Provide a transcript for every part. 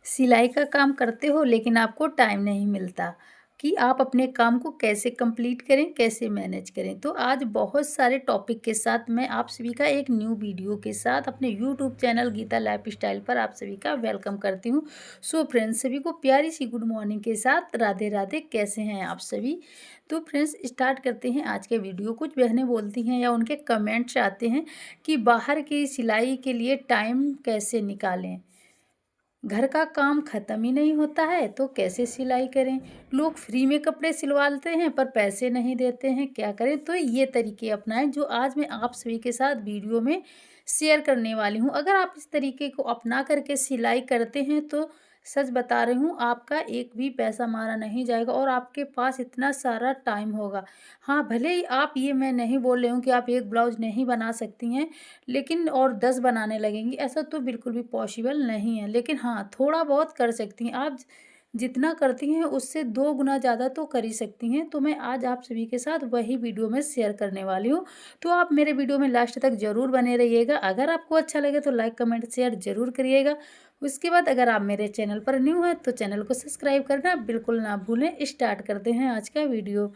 सिलाई का काम करते हो लेकिन आपको टाइम नहीं मिलता कि आप अपने काम को कैसे कंप्लीट करें, कैसे मैनेज करें। तो आज बहुत सारे टॉपिक के साथ मैं आप सभी का एक न्यू वीडियो के साथ अपने यूट्यूब चैनल गीता लाइफस्टाइल पर आप सभी का वेलकम करती हूँ। सो फ्रेंड्स, सभी को प्यारी सी गुड मॉर्निंग के साथ राधे राधे। कैसे हैं आप सभी? तो फ्रेंड्स, स्टार्ट करते हैं आज के वीडियो। कुछ बहनें बोलती हैं या उनके कमेंट्स आते हैं कि बाहर की सिलाई के लिए टाइम कैसे निकालें, घर का काम ख़त्म ही नहीं होता है तो कैसे सिलाई करें। लोग फ्री में कपड़े सिलवाते हैं पर पैसे नहीं देते हैं, क्या करें। तो ये तरीके अपनाएं जो आज मैं आप सभी के साथ वीडियो में शेयर करने वाली हूँ। अगर आप इस तरीके को अपना करके सिलाई करते हैं तो सच बता रही हूँ, आपका एक भी पैसा मारा नहीं जाएगा और आपके पास इतना सारा टाइम होगा। हाँ, भले ही आप, ये मैं नहीं बोल रही हूँ कि आप एक ब्लाउज नहीं बना सकती हैं लेकिन और 10 बनाने लगेंगी, ऐसा तो बिल्कुल भी पॉसिबल नहीं है। लेकिन हाँ, थोड़ा बहुत कर सकती हैं आप। जितना करती हैं उससे 2 गुना ज़्यादा तो कर ही सकती हैं। तो मैं आज आप सभी के साथ वही वीडियो में शेयर करने वाली हूँ। तो आप मेरे वीडियो में लास्ट तक ज़रूर बने रहिएगा। अगर आपको अच्छा लगे तो लाइक, कमेंट, शेयर ज़रूर करिएगा। उसके बाद अगर आप मेरे चैनल पर न्यू हैं तो चैनल को सब्सक्राइब करना बिल्कुल ना भूलें। स्टार्ट करते हैं आज का वीडियो।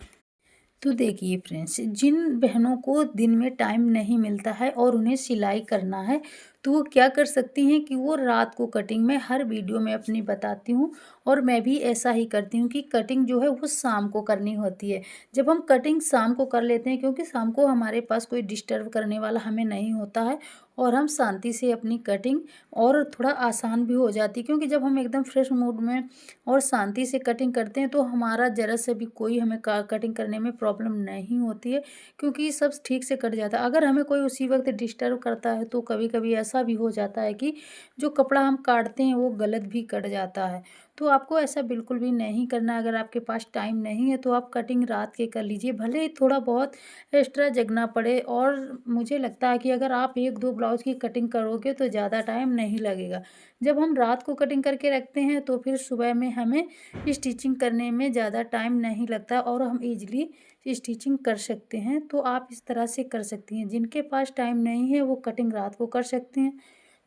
तो देखिए फ्रेंड्स, जिन बहनों को दिन में टाइम नहीं मिलता है और उन्हें सिलाई करना है तो वो क्या कर सकती हैं कि वो रात को कटिंग, में हर वीडियो में अपनी बताती हूँ और मैं भी ऐसा ही करती हूँ कि कटिंग जो है वो शाम को करनी होती है। जब हम कटिंग शाम को कर लेते हैं, क्योंकि शाम को हमारे पास कोई डिस्टर्ब करने वाला हमें नहीं होता है और हम शांति से अपनी कटिंग और थोड़ा आसान भी हो जाती है, क्योंकि जब हम एकदम फ्रेश मूड में और शांति से कटिंग करते हैं तो हमारा ज़रा से भी कोई हमें कटिंग करने में प्रॉब्लम नहीं होती है, क्योंकि सब ठीक से कट जाता है। अगर हमें कोई उसी वक्त डिस्टर्ब करता है तो कभी कभी ऐसा भी हो जाता है कि जो कपड़ा हम काटते हैं वो गलत भी कट जाता है। तो आपको ऐसा बिल्कुल भी नहीं करना। अगर आपके पास टाइम नहीं है तो आप कटिंग रात के कर लीजिए, भले ही थोड़ा बहुत एक्स्ट्रा जगना पड़े। और मुझे लगता है कि अगर आप एक दो ब्लाउज की कटिंग करोगे तो ज़्यादा टाइम नहीं लगेगा। जब हम रात को कटिंग करके रखते हैं तो फिर सुबह में हमें स्टिचिंग करने में ज़्यादा टाइम नहीं लगता और हम इजीली स्टिचिंग कर सकते हैं। तो आप इस तरह से कर सकती हैं। जिनके पास टाइम नहीं है वो कटिंग रात को कर सकते हैं।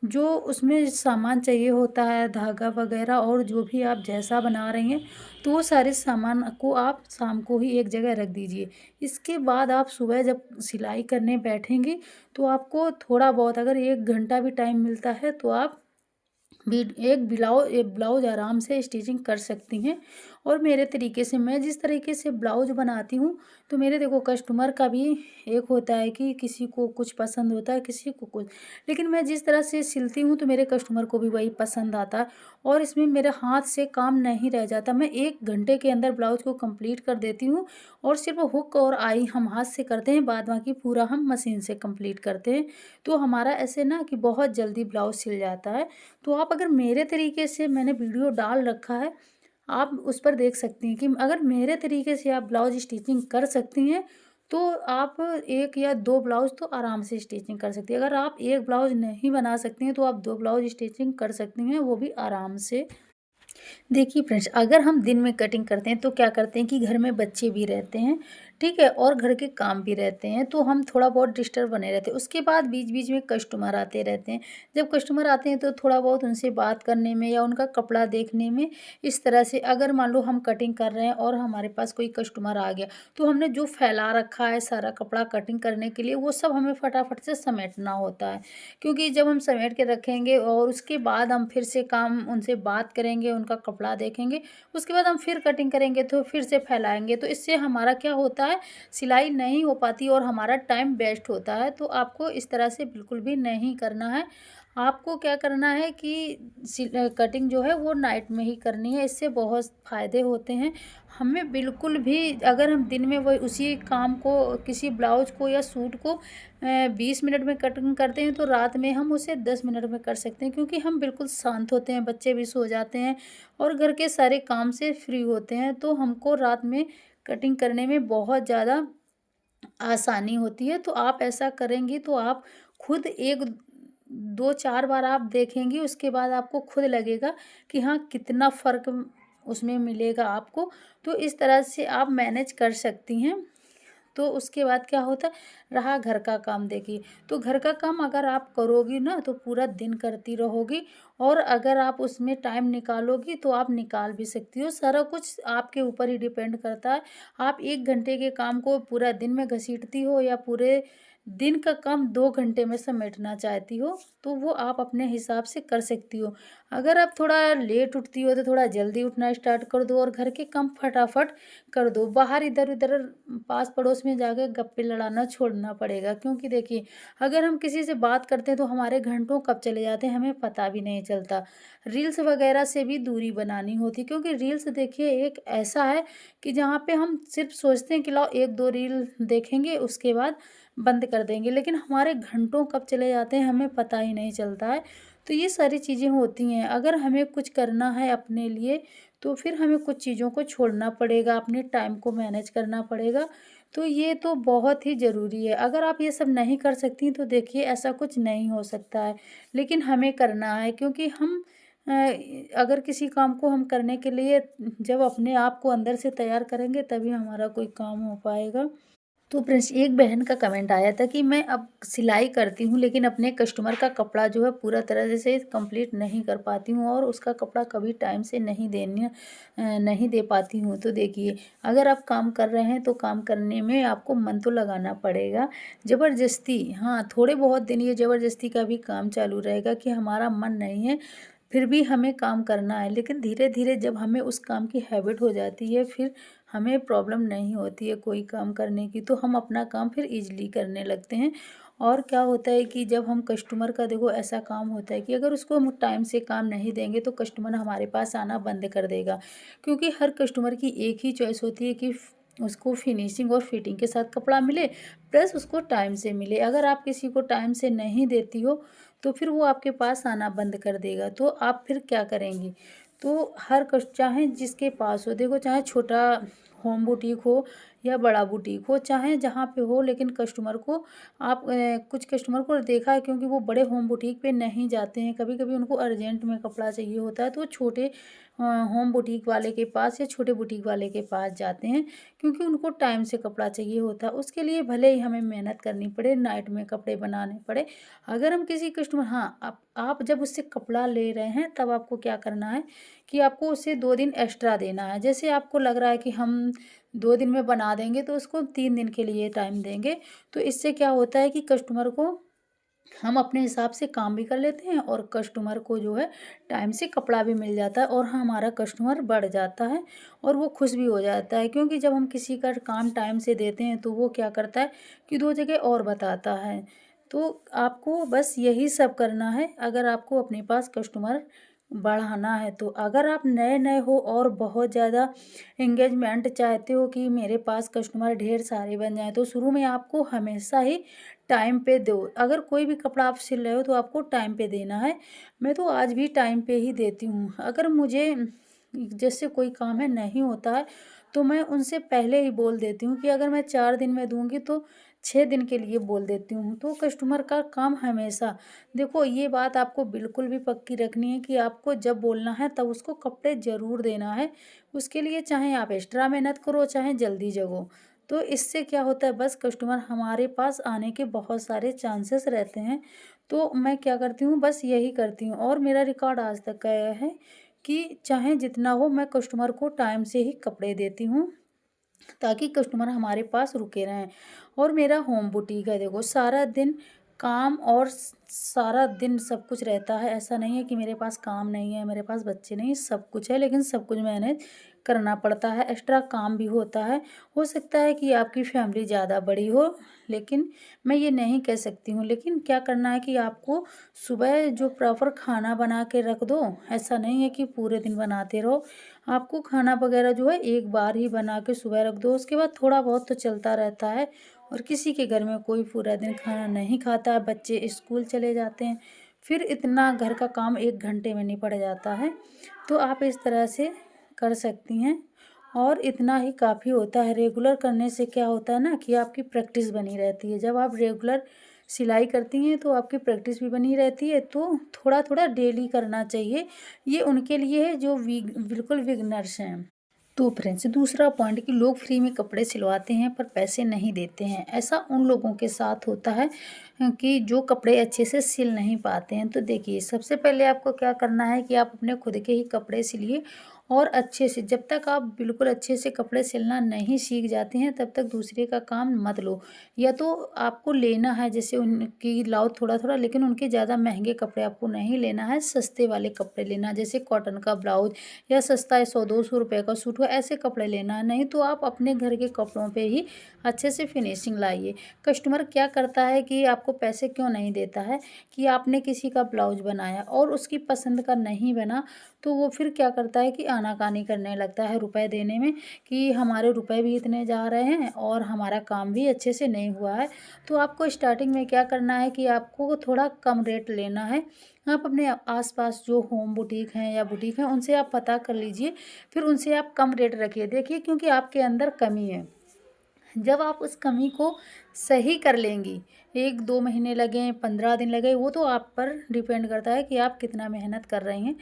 जो उसमें सामान चाहिए होता है, धागा वगैरह और जो भी आप जैसा बना रही हैं, तो वो सारे सामान को आप शाम को ही एक जगह रख दीजिए। इसके बाद आप सुबह जब सिलाई करने बैठेंगी तो आपको थोड़ा बहुत, अगर 1 घंटा भी टाइम मिलता है तो आप एक ब्लाउज आराम से स्टिचिंग कर सकती हैं। और मेरे तरीके से, मैं जिस तरीके से ब्लाउज बनाती हूँ, तो मेरे देखो कस्टमर का भी एक होता है कि किसी को कुछ पसंद होता है, किसी को कुछ। लेकिन मैं जिस तरह से सिलती हूँ तो मेरे कस्टमर को भी वही पसंद आता है और इसमें मेरे हाथ से काम नहीं रह जाता। मैं 1 घंटे के अंदर ब्लाउज को कंप्लीट कर देती हूँ और सिर्फ हुक और आई हम हाथ से करते हैं, बाद बाकी पूरा हम मशीन से कंप्लीट करते हैं। तो हमारा ऐसे ना कि बहुत जल्दी ब्लाउज सिल जाता है। तो आप अगर मेरे तरीके से, मैंने वीडियो डाल रखा है, आप उस पर देख सकती हैं कि अगर मेरे तरीके से आप ब्लाउज स्टिचिंग कर सकती हैं तो आप 1 या 2 ब्लाउज तो आराम से स्टिचिंग कर सकती हैं। अगर आप एक ब्लाउज नहीं बना सकती हैं तो आप 2 ब्लाउज स्टिचिंग कर सकती हैं, वो भी आराम से। देखिए फ्रेंड्स, अगर हम दिन में कटिंग करते हैं तो क्या करते हैं कि घर में बच्चे भी रहते हैं, ठीक है, और घर के काम भी रहते हैं, तो हम थोड़ा बहुत डिस्टर्ब बने रहते हैं। उसके बाद बीच बीच में कस्टमर आते रहते हैं। जब कस्टमर आते हैं तो थोड़ा बहुत उनसे बात करने में या उनका कपड़ा देखने में, इस तरह से अगर मान लो हम कटिंग कर रहे हैं और हमारे पास कोई कस्टमर आ गया तो हमने जो फैला रखा है सारा कपड़ा कटिंग करने के लिए, वो सब हमें फटाफट से समेटना होता है। क्योंकि जब हम समेट के रखेंगे और उसके बाद हम फिर से काम उनसे बात करेंगे, उनका कपड़ा देखेंगे, उसके बाद हम फिर कटिंग करेंगे तो फिर से फैलाएंगे, तो इससे हमारा क्या होता है, सिलाई नहीं हो पाती और हमारा टाइम वेस्ट होता है। तो आपको इस तरह से बिल्कुल भी नहीं करना है। आपको क्या करना है कि कटिंग जो है वो नाइट में ही करनी है, इससे बहुत फ़ायदे होते हैं हमें। बिल्कुल भी, अगर हम दिन में वही उसी काम को, किसी ब्लाउज को या सूट को 20 मिनट में कटिंग करते हैं तो रात में हम उसे 10 मिनट में कर सकते हैं, क्योंकि हम बिल्कुल शांत होते हैं, बच्चे भी सो जाते हैं और घर के सारे काम से फ्री होते हैं। तो हमको रात में कटिंग करने में बहुत ज़्यादा आसानी होती है। तो आप ऐसा करेंगी तो आप खुद एक 2-4 बार आप देखेंगी, उसके बाद आपको खुद लगेगा कि हाँ, कितना फ़र्क उसमें मिलेगा आपको। तो इस तरह से आप मैनेज कर सकती हैं। तो उसके बाद क्या होता है, रहा घर का काम देखिए, तो घर का काम अगर आप करोगी ना तो पूरा दिन करती रहोगी, और अगर आप उसमें टाइम निकालोगी तो आप निकाल भी सकती हो। सारा कुछ आपके ऊपर ही डिपेंड करता है। आप 1 घंटे के काम को पूरा दिन में घसीटती हो या पूरे दिन का काम 2 घंटे में समेटना चाहती हो, तो वो आप अपने हिसाब से कर सकती हो। अगर आप थोड़ा लेट उठती हो तो थोड़ा जल्दी उठना स्टार्ट कर दो और घर के काम फटाफट कर दो। बाहर इधर-उधर पास पड़ोस में जाके गप्पे लड़ाना छोड़ना पड़ेगा, क्योंकि देखिए, अगर हम किसी से बात करते हैं तो हमारे घंटों कब चले जाते हैं हमें पता भी नहीं चलता। रील्स वगैरह से भी दूरी बनानी होती है, क्योंकि रील्स देखिए एक ऐसा है कि जहाँ पे हम सिर्फ सोचते हैं कि लाओ 1-2 रील देखेंगे, उसके बाद बंद कर देंगे, लेकिन हमारे घंटों कब चले जाते हैं हमें पता ही नहीं चलता है। तो ये सारी चीज़ें होती हैं। अगर हमें कुछ करना है अपने लिए, तो फिर हमें कुछ चीज़ों को छोड़ना पड़ेगा, अपने टाइम को मैनेज करना पड़ेगा। तो ये तो बहुत ही ज़रूरी है। अगर आप ये सब नहीं कर सकती तो देखिए ऐसा कुछ नहीं हो सकता है, लेकिन हमें करना है, क्योंकि हम अगर किसी काम को हम करने के लिए जब अपने आप को अंदर से तैयार करेंगे तभी हमारा कोई काम हो पाएगा। तो फ्रेंड्स, एक बहन का कमेंट आया था कि मैं अब सिलाई करती हूँ लेकिन अपने कस्टमर का कपड़ा जो है पूरा तरह से कंप्लीट नहीं कर पाती हूँ और उसका कपड़ा कभी टाइम से नहीं दे पाती हूँ। तो देखिए, अगर आप काम कर रहे हैं तो काम करने में आपको मन तो लगाना पड़ेगा। ज़बरदस्ती, हाँ, थोड़े बहुत दिन ये ज़बरदस्ती का भी काम चालू रहेगा कि हमारा मन नहीं है, फिर भी हमें काम करना है, लेकिन धीरे-धीरे जब हमें उस काम की हैबिट हो जाती है, फिर हमें प्रॉब्लम नहीं होती है कोई काम करने की, तो हम अपना काम फिर ईज़िली करने लगते हैं। और क्या होता है कि जब हम कस्टमर का, देखो ऐसा काम होता है कि अगर उसको हम टाइम से काम नहीं देंगे तो कस्टमर हमारे पास आना बंद कर देगा, क्योंकि हर कस्टमर की एक ही चॉइस होती है कि उसको फिनिशिंग और फिटिंग के साथ कपड़ा मिले, प्लस उसको टाइम से मिले। अगर आप किसी को टाइम से नहीं देती हो तो फिर वो आपके पास आना बंद कर देगा, तो आप फिर क्या करेंगी? तो हर कस्ट चाहे जिसके पास हो, देखो चाहे छोटा होम बुटीक हो या बड़ा बुटीक हो, चाहे जहाँ पे हो, लेकिन कस्टमर को आप कुछ कस्टमर को देखा है, क्योंकि वो बड़े होम बुटीक पे नहीं जाते हैं, कभी-कभी उनको अर्जेंट में कपड़ा चाहिए होता है तो वो छोटे होम बुटीक वाले के पास या छोटे बुटीक वाले के पास जाते हैं, क्योंकि उनको टाइम से कपड़ा चाहिए होता है। उसके लिए भले ही हमें मेहनत करनी पड़े, नाइट में कपड़े बनाने पड़े। अगर हम किसी कस्टमर, हाँ, आप जब उससे कपड़ा ले रहे हैं तब आपको क्या करना है कि आपको उसे 2 दिन एक्स्ट्रा देना है। जैसे आपको लग रहा है कि हम 2 दिन में बना देंगे तो उसको 3 दिन के लिए टाइम देंगे। तो इससे क्या होता है कि कस्टमर को हम अपने हिसाब से काम भी कर लेते हैं और कस्टमर को जो है टाइम से कपड़ा भी मिल जाता है और हमारा कस्टमर बढ़ जाता है और वो खुश भी हो जाता है, क्योंकि जब हम किसी का काम टाइम से देते हैं तो वो क्या करता है कि 2 जगह और बताता है। तो आपको बस यही सब करना है अगर आपको अपने पास कस्टमर बढ़ाना है तो। अगर आप नए-नए हो और बहुत ज़्यादा एंगेजमेंट चाहते हो कि मेरे पास कस्टमर ढेर सारे बन जाएँ, तो शुरू में आपको हमेशा ही टाइम पे दो। अगर कोई भी कपड़ा आप सिल रहे हो तो आपको टाइम पे देना है। मैं तो आज भी टाइम पे ही देती हूँ। अगर मुझे जैसे कोई काम है नहीं होता है तो मैं उनसे पहले ही बोल देती हूँ कि अगर मैं 4 दिन में दूँगी तो 6 दिन के लिए बोल देती हूँ। तो कस्टमर का काम हमेशा, देखो ये बात आपको बिल्कुल भी पक्की रखनी है कि आपको जब बोलना है तब उसको कपड़े ज़रूर देना है। उसके लिए चाहे आप एक्स्ट्रा मेहनत करो, चाहे जल्दी जगो। तो इससे क्या होता है, बस कस्टमर हमारे पास आने के बहुत सारे चांसेस रहते हैं। तो मैं क्या करती हूँ, बस यही करती हूँ और मेरा रिकॉर्ड आज तक का यह है कि चाहे जितना हो मैं कस्टमर को टाइम से ही कपड़े देती हूँ, ताकि कस्टमर हमारे पास रुके रहें। और मेरा होम बुटीक है, देखो सारा दिन काम और सारा दिन सब कुछ रहता है। ऐसा नहीं है कि मेरे पास काम नहीं है, मेरे पास बच्चे नहीं, सब कुछ है, लेकिन सब कुछ मैनेज करना पड़ता है। एक्स्ट्रा काम भी होता है। हो सकता है कि आपकी फैमिली ज़्यादा बड़ी हो, लेकिन मैं ये नहीं कह सकती हूँ, लेकिन क्या करना है कि आपको सुबह जो प्रॉपर खाना बना के रख दो, ऐसा नहीं है कि पूरे दिन बनाते रहो। आपको खाना वगैरह जो है एक बार ही बना के सुबह रख दो, उसके बाद थोड़ा बहुत तो चलता रहता है। और किसी के घर में कोई पूरा दिन खाना नहीं खाता है, बच्चे स्कूल चले जाते हैं, फिर इतना घर का काम 1 घंटे में निपट जाता है। तो आप इस तरह से कर सकती हैं और इतना ही काफ़ी होता है। रेगुलर करने से क्या होता है ना कि आपकी प्रैक्टिस बनी रहती है। जब आप रेगुलर सिलाई करती हैं तो आपकी प्रैक्टिस भी बनी रहती है, तो थोड़ा-थोड़ा डेली करना चाहिए। ये उनके लिए है जो बिल्कुल बिगिनर्स हैं। तो फ्रेंड्स, दूसरा पॉइंट कि लोग फ्री में कपड़े सिलवाते हैं पर पैसे नहीं देते हैं। ऐसा उन लोगों के साथ होता है कि जो कपड़े अच्छे से सिल नहीं पाते हैं। तो देखिए, सबसे पहले आपको क्या करना है कि आप अपने खुद के ही कपड़े सिलिए और अच्छे से। जब तक आप बिल्कुल अच्छे से कपड़े सिलना नहीं सीख जाते हैं तब तक दूसरे का काम मत लो। या तो आपको लेना है, जैसे उनकी लाओ थोड़ा थोड़ा, लेकिन उनके ज़्यादा महंगे कपड़े आपको नहीं लेना है, सस्ते वाले कपड़े लेना है, जैसे कॉटन का ब्लाउज या सस्ता है 100-200 रुपए का सूट हो, ऐसे कपड़े लेना है। नहीं तो आप अपने घर के कपड़ों पे ही अच्छे से फिनिशिंग लाइए। कस्टमर क्या करता है कि आपको पैसे क्यों नहीं देता है कि आपने किसी का ब्लाउज बनाया और उसकी पसंद का नहीं बना, तो वो फिर क्या करता है कि आनाकानी करने लगता है रुपए देने में, कि हमारे रुपए भी इतने जा रहे हैं और हमारा काम भी अच्छे से नहीं हुआ है। तो आपको स्टार्टिंग में क्या करना है कि आपको थोड़ा कम रेट लेना है। आप अपने आस-पास जो होम बुटीक हैं या बुटीक हैं, उनसे आप पता कर लीजिए, फिर उनसे आप कम रेट रखिए। देखिए, क्योंकि आपके अंदर कमी है। जब आप उस कमी को सही कर लेंगी, 1-2 महीने लगें, 15 दिन लगे, वो तो आप पर डिपेंड करता है कि आप कितना मेहनत कर रही हैं।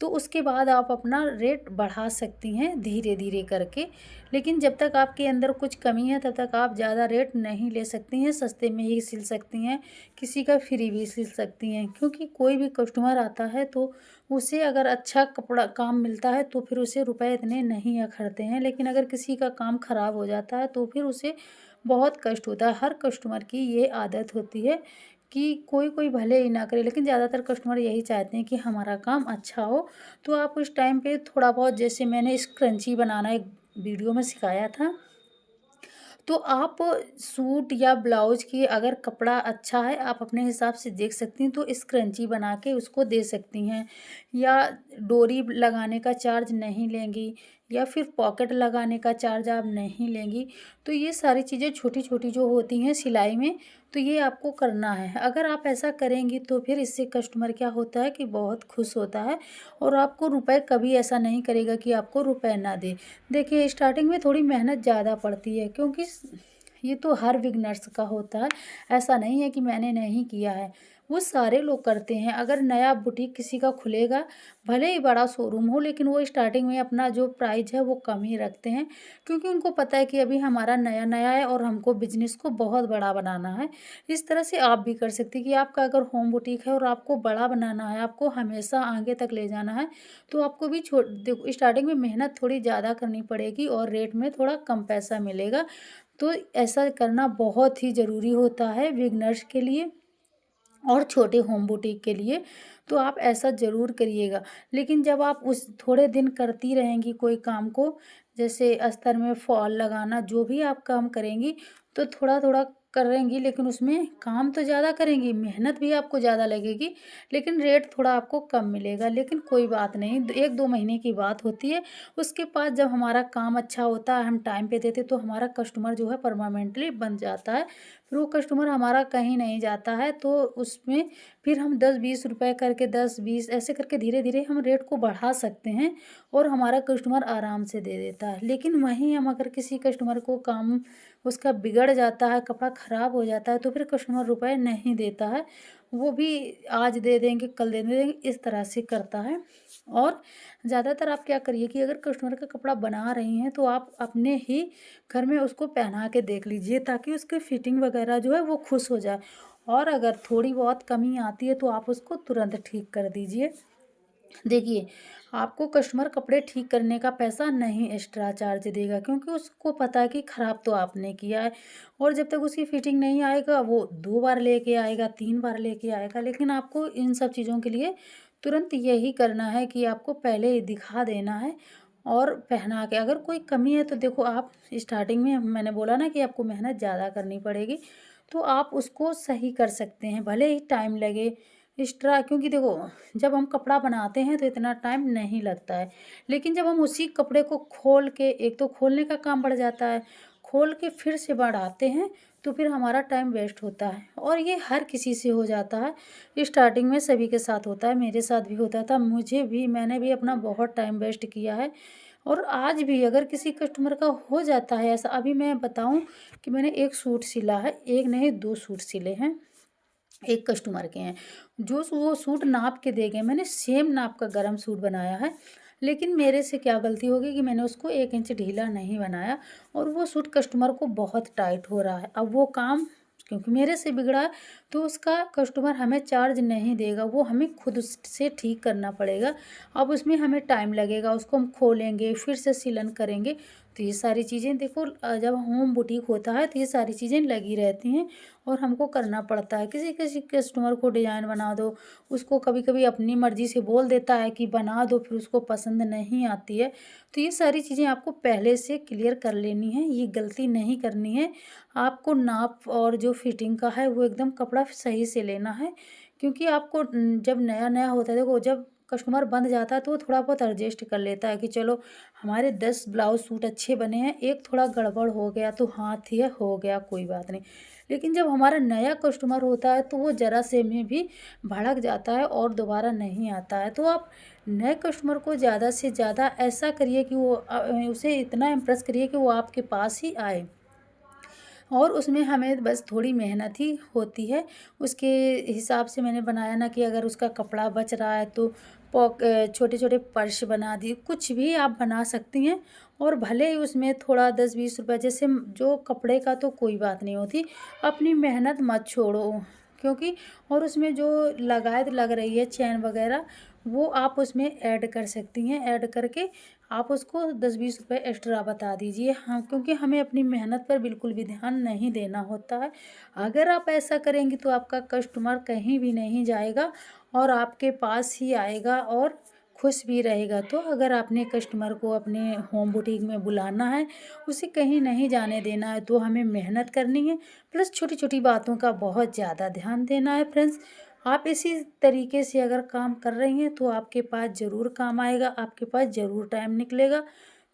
तो उसके बाद आप अपना रेट बढ़ा सकती हैं धीरे-धीरे करके। लेकिन जब तक आपके अंदर कुछ कमी है तब तक आप ज़्यादा रेट नहीं ले सकती हैं, सस्ते में ही सिल सकती हैं, किसी का फ्री भी सिल सकती हैं। क्योंकि कोई भी कस्टमर आता है तो उसे अगर अच्छा कपड़ा काम मिलता है तो फिर उसे रुपए इतने नहीं अखरते हैं, लेकिन अगर किसी का काम ख़राब हो जाता है तो फिर उसे बहुत कष्ट होता है। हर कस्टमर की ये आदत होती है कि कोई-कोई भले ही ना करे, लेकिन ज़्यादातर कस्टमर यही चाहते हैं कि हमारा काम अच्छा हो। तो आप उस टाइम पे थोड़ा बहुत, जैसे मैंने स्क्रंची बनाना एक वीडियो में सिखाया था, तो आप सूट या ब्लाउज की अगर कपड़ा अच्छा है, आप अपने हिसाब से देख सकती हैं, तो स्क्रंची बना के उसको दे सकती हैं। या डोरी लगाने का चार्ज नहीं लेंगी, या फिर पॉकेट लगाने का चार्ज आप नहीं लेंगी। तो ये सारी चीज़ें छोटी-छोटी जो होती हैं सिलाई में, तो ये आपको करना है। अगर आप ऐसा करेंगी तो फिर इससे कस्टमर क्या होता है कि बहुत खुश होता है और आपको रुपए कभी ऐसा नहीं करेगा कि आपको रुपए ना दे। देखिए, स्टार्टिंग में थोड़ी मेहनत ज़्यादा पड़ती है, क्योंकि ये तो हर बिगनर्स का होता है। ऐसा नहीं है कि मैंने नहीं किया है, वो सारे लोग करते हैं। अगर नया बुटीक किसी का खुलेगा, भले ही बड़ा शोरूम हो, लेकिन वो स्टार्टिंग में अपना जो प्राइस है वो कम ही रखते हैं, क्योंकि उनको पता है कि अभी हमारा नया-नया है और हमको बिज़नेस को बहुत बड़ा बनाना है। इस तरह से आप भी कर सकती हैं कि आपका अगर होम बुटीक है और आपको बड़ा बनाना है, आपको हमेशा आगे तक ले जाना है, तो आपको भी देखो, स्टार्टिंग में मेहनत थोड़ी ज़्यादा करनी पड़ेगी और रेट में थोड़ा कम पैसा मिलेगा। तो ऐसा करना बहुत ही ज़रूरी होता है बिगिनर्स के लिए और छोटे होम बुटीक के लिए। तो आप ऐसा ज़रूर करिएगा। लेकिन जब आप उस थोड़े दिन करती रहेंगी कोई काम को, जैसे अस्तर में फॉल लगाना, जो भी आप काम करेंगी, तो थोड़ा-थोड़ा करेंगी, लेकिन उसमें काम तो ज़्यादा करेंगी, मेहनत भी आपको ज़्यादा लगेगी, लेकिन रेट थोड़ा आपको कम मिलेगा। लेकिन कोई बात नहीं, 1-2 महीने की बात होती है। उसके बाद जब हमारा काम अच्छा होता है, हम टाइम पे देते, तो हमारा कस्टमर जो है परमानेंटली बन जाता है। फिर वो कस्टमर हमारा कहीं नहीं जाता है, तो उसमें फिर हम 10-20 रुपए करके, 10-20 ऐसे करके धीरे-धीरे हम रेट को बढ़ा सकते हैं और हमारा कस्टमर आराम से दे देता है। लेकिन वहीं हम अगर किसी कस्टमर को काम उसका बिगड़ जाता है, कपड़ा ख़राब हो जाता है, तो फिर कस्टमर रुपए नहीं देता है। वो भी आज दे देंगे, कल दे देंगे, इस तरह से करता है। और ज़्यादातर आप क्या करिए कि अगर कस्टमर का कपड़ा बना रही हैं, तो आप अपने ही घर में उसको पहना के देख लीजिए, ताकि उसकी फिटिंग वगैरह जो है वो खुश हो जाए। और अगर थोड़ी बहुत कमी आती है तो आप उसको तुरंत ठीक कर दीजिए। देखिए, आपको कस्टमर कपड़े ठीक करने का पैसा नहीं एक्स्ट्रा चार्ज देगा, क्योंकि उसको पता है कि ख़राब तो आपने किया है, और जब तक उसकी फिटिंग नहीं आएगा वो 2 बार लेके आएगा, 3 बार लेके आएगा। लेकिन आपको इन सब चीज़ों के लिए तुरंत यही करना है कि आपको पहले ही दिखा देना है और पहना के। अगर कोई कमी है तो देखो, आप स्टार्टिंग में मैंने बोला ना कि आपको मेहनत ज़्यादा करनी पड़ेगी, तो आप उसको सही कर सकते हैं, भले ही टाइम लगे एक्स्ट्रा। क्योंकि देखो, जब हम कपड़ा बनाते हैं तो इतना टाइम नहीं लगता है, लेकिन जब हम उसी कपड़े को खोल के, एक तो खोलने का काम बढ़ जाता है, खोल के फिर से बढ़ाते हैं, तो फिर हमारा टाइम वेस्ट होता है। और ये हर किसी से हो जाता है, स्टार्टिंग में सभी के साथ होता है, मेरे साथ भी होता था, मैंने भी अपना बहुत टाइम वेस्ट किया है। और आज भी अगर किसी कस्टमर का हो जाता है ऐसा, अभी मैं बताऊं कि मैंने एक सूट सिला है, एक नहीं 2 सूट सिले हैं। एक कस्टमर के हैं, जो वो सूट नाप के दे गए, मैंने सेम नाप का गरम सूट बनाया है, लेकिन मेरे से क्या गलती हो गई कि मैंने उसको 1 इंच ढीला नहीं बनाया और वो सूट कस्टमर को बहुत टाइट हो रहा है। अब वो काम क्योंकि मेरे से बिगड़ा है, तो उसका कस्टमर हमें चार्ज नहीं देगा, वो हमें खुद से ठीक करना पड़ेगा। अब उसमें हमें टाइम लगेगा, उसको हम खोलेंगे, फिर से सिलन करेंगे, तो ये सारी चीज़ें देखो जब होम बुटीक होता है तो ये सारी चीज़ें लगी रहती हैं और हमको करना पड़ता है। किसी किसी कस्टमर को डिज़ाइन बना दो, उसको कभी-कभी अपनी मर्ज़ी से बोल देता है कि बना दो, फिर उसको पसंद नहीं आती है। तो ये सारी चीज़ें आपको पहले से क्लियर कर लेनी है, ये गलती नहीं करनी है। आपको नाप और जो फिटिंग का है वो एकदम कपड़ा सही से लेना है, क्योंकि आपको जब नया-नया होता है, देखो जब कस्टमर बंध जाता है तो वो थोड़ा बहुत एडजस्ट कर लेता है कि चलो हमारे 10 ब्लाउज़ सूट अच्छे बने हैं, एक थोड़ा गड़बड़ हो गया तो हाँ ठीक है, हो गया कोई बात नहीं। लेकिन जब हमारा नया कस्टमर होता है तो वो ज़रा से में भी भड़क जाता है और दोबारा नहीं आता है। तो आप नए कस्टमर को ज़्यादा से ज़्यादा ऐसा करिए कि वो उसे इतना इम्प्रेस करिए कि वो आपके पास ही आए। और उसमें हमें बस थोड़ी मेहनत ही होती है। उसके हिसाब से मैंने बनाया ना कि अगर उसका कपड़ा बच रहा है तो छोटे-छोटे पर्स बना दिए, कुछ भी आप बना सकती हैं और भले ही उसमें थोड़ा 10-20 रुपए जैसे जो कपड़े का तो कोई बात नहीं होती, अपनी मेहनत मत छोड़ो क्योंकि और उसमें जो लगायत लग रही है चैन वगैरह, वो आप उसमें ऐड कर सकती हैं। ऐड करके आप उसको 10-20 रुपए एक्स्ट्रा बता दीजिए। हाँ, क्योंकि हमें अपनी मेहनत पर बिल्कुल भी ध्यान नहीं देना होता है। अगर आप ऐसा करेंगी तो आपका कस्टमर कहीं भी नहीं जाएगा और आपके पास ही आएगा और खुश भी रहेगा। तो अगर आपने कस्टमर को अपने होम बुटीक में बुलाना है, उसे कहीं नहीं जाने देना है, तो हमें मेहनत करनी है, प्लस छोटी-छोटी बातों का बहुत ज़्यादा ध्यान देना है फ्रेंड्स। आप इसी तरीके से अगर काम कर रही हैं तो आपके पास ज़रूर काम आएगा, आपके पास ज़रूर टाइम निकलेगा।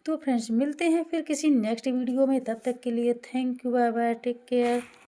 तो फ्रेंड्स मिलते हैं फिर किसी नेक्स्ट वीडियो में, तब तक के लिए thank you, bye bye, take care.